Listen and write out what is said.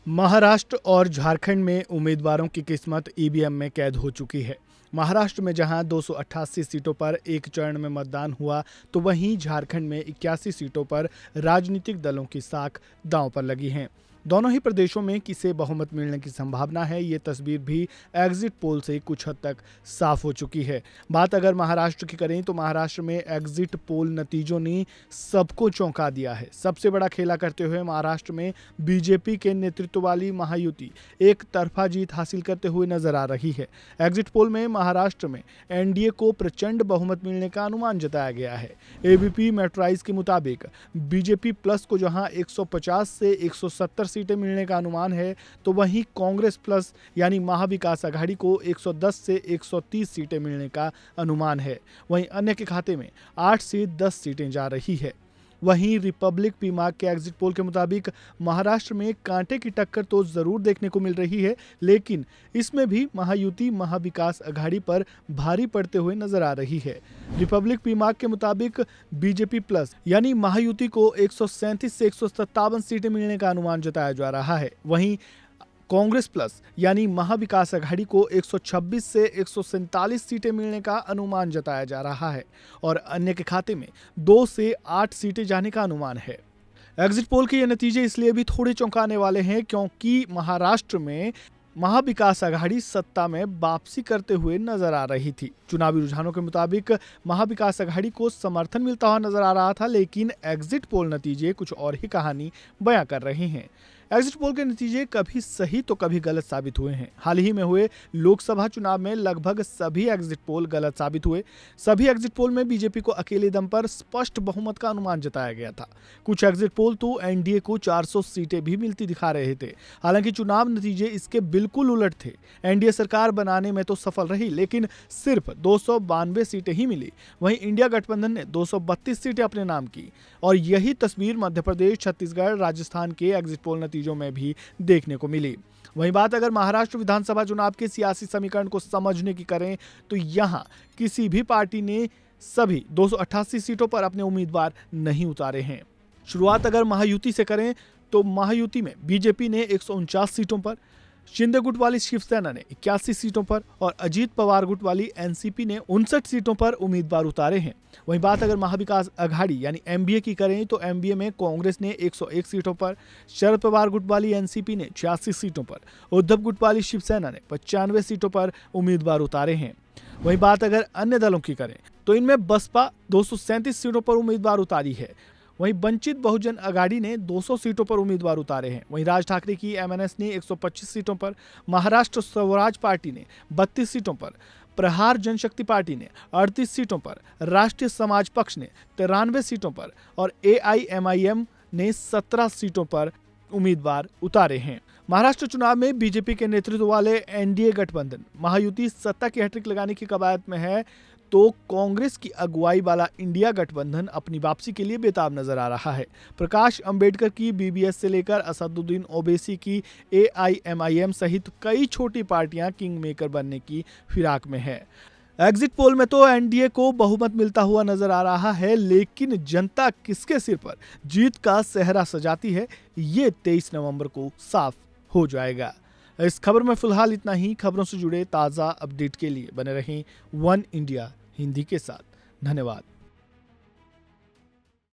महाराष्ट्र और झारखंड में उम्मीदवारों की किस्मत ईवीएम में कैद हो चुकी है। महाराष्ट्र में जहां 288 सीटों पर एक चरण में मतदान हुआ, तो वहीं झारखंड में 81 सीटों पर राजनीतिक दलों की साख दांव पर लगी है। दोनों ही प्रदेशों में किसे बहुमत मिलने की संभावना है, ये तस्वीर भी एग्जिट पोल से कुछ हद तक साफ हो चुकी है। बात अगर महाराष्ट्र की करें तो महाराष्ट्र में एग्जिट पोल नतीजों ने सबको चौंका दिया है। सबसे बड़ा खेला करते हुए महाराष्ट्र में बीजेपी के नेतृत्व वाली महायुति एक तरफा जीत हासिल करते हुए नजर आ रही है। एग्जिट पोल में महाराष्ट्र में एनडीए को प्रचंड बहुमत मिलने का अनुमान जताया गया है। एबीपी मेट्राइज के मुताबिक बीजेपी प्लस को जहां 150 से 170 सीटें मिलने का अनुमान है, तो वहीं कांग्रेस प्लस यानी महाविकास आघाड़ी को 110 से 130 सीटें मिलने का अनुमान है। वहीं अन्य के खाते में 8 से 10 सीटें जा रही है। वहीं रिपब्लिक पीमार्क के एग्जिट पोल के मुताबिक महाराष्ट्र में कांटे की टक्कर तो जरूर देखने को मिल रही है, लेकिन इसमें भी महायुति महाविकास आघाड़ी पर भारी पड़ते हुए नजर आ रही है। रिपब्लिक पीमार्क के मुताबिक बीजेपी प्लस यानी महायुति को 137 से 157 सीटें मिलने का अनुमान जताया जा रहा है। वहीं कांग्रेस प्लस यानी महाविकास आघाड़ी को 126 से 147 सीटें मिलने का अनुमान जताया जा रहा है और अन्य के खाते में 2 से 8 सीटें जाने का अनुमान है। एग्जिट पोल के ये नतीजे इसलिए भी थोड़े चौंकाने वाले हैं क्योंकि महाराष्ट्र में महाविकास आघाड़ी सत्ता में वापसी करते हुए नजर आ रही थी। चुनावी रुझानों के मुताबिक महाविकास आघाड़ी को समर्थन मिलता हुआ नजर आ रहा था, लेकिन एग्जिट पोल नतीजे कुछ और ही कहानी बयां कर रहे हैं। एग्जिट पोल के नतीजे कभी सही तो कभी गलत साबित हुए हैं। हाल ही में हुए लोकसभा चुनाव में लगभग सभी एग्जिट पोल गलत साबित हुए। सभी एग्जिट पोल में बीजेपी को अकेले दम पर स्पष्ट बहुमत का अनुमान जताया गया था। कुछ एग्जिट पोल तो एनडीए को 400 सीटें भी मिलती दिखा रहे थे। हालांकि चुनाव नतीजे इसके बिल्कुल उलट थे। एनडीए सरकार बनाने में तो सफल रही, लेकिन सिर्फ 292 सीटें ही मिली। वहीं इंडिया गठबंधन ने 232 सीटें अपने नाम की और यही तस्वीर मध्य प्रदेश, छत्तीसगढ़, राजस्थान के एग्जिट पोल नतीजों में भी देखने को मिली। वहीं बात अगर महाराष्ट्र विधानसभा चुनाव के सियासी समीकरण को समझने की करें, तो यहां किसी भी पार्टी ने सभी 288 सीटों पर अपने उम्मीदवार नहीं उतारे हैं। शुरुआत अगर महायुति से करें तो महायुति में बीजेपी ने 149 सीटों पर, शिंदे गुट वाली शिवसेना ने 81 सीटों पर और अजीत पवार गुट वाली एनसीपी ने 59 सीटों पर उम्मीदवार उतारे हैं। वहीं बात अगर महाविकास आघाड़ी यानी एमबीए की करें तो एमबीए में कांग्रेस ने 101 सीटों पर, शरद पवार गुट वाली एनसीपी ने 86 सीटों पर, उद्धव गुट वाली शिवसेना ने 95 सीटों पर उम्मीदवार उतारे हैं। वहीं बात अगर अन्य दलों की करें तो इनमें बसपा 237 सीटों पर उम्मीदवार उतारी है। वहीं वंचित बहुजन आघाड़ी ने 200 सीटों पर उम्मीदवार उतारे हैं। वहीं राज ठाकरे की एमएनएस ने 125 सीटों पर, महाराष्ट्र स्वराज पार्टी ने 32 सीटों पर, प्रहार जनशक्ति पार्टी ने 38 सीटों पर, राष्ट्रीय समाज पक्ष ने 93 सीटों पर और एआईएमआईएम ने 17 सीटों पर उम्मीदवार उतारे हैं। महाराष्ट्र चुनाव में बीजेपी के नेतृत्व वाले एनडीए गठबंधन महायुति सत्ता की हैट्रिक लगाने की कवायद में है, तो कांग्रेस की अगुवाई वाला इंडिया गठबंधन अपनी वापसी के लिए बेताब नजर आ रहा है। प्रकाश अंबेडकर की बीबीएस से लेकर असदुद्दीन ओवैसी की एआईएमआईएम सहित कई छोटी पार्टियां किंग मेकर बनने की फिराक में है। एग्जिट पोल में तो एनडीए को बहुमत मिलता हुआ नजर आ रहा है, लेकिन जनता किसके सिर पर जीत का सेहरा सजाती है, ये 23 नवंबर को साफ हो जाएगा। इस खबर में फिलहाल इतना ही। खबरों से जुड़े ताज़ा अपडेट के लिए बने रहें वन इंडिया हिंदी के साथ। धन्यवाद।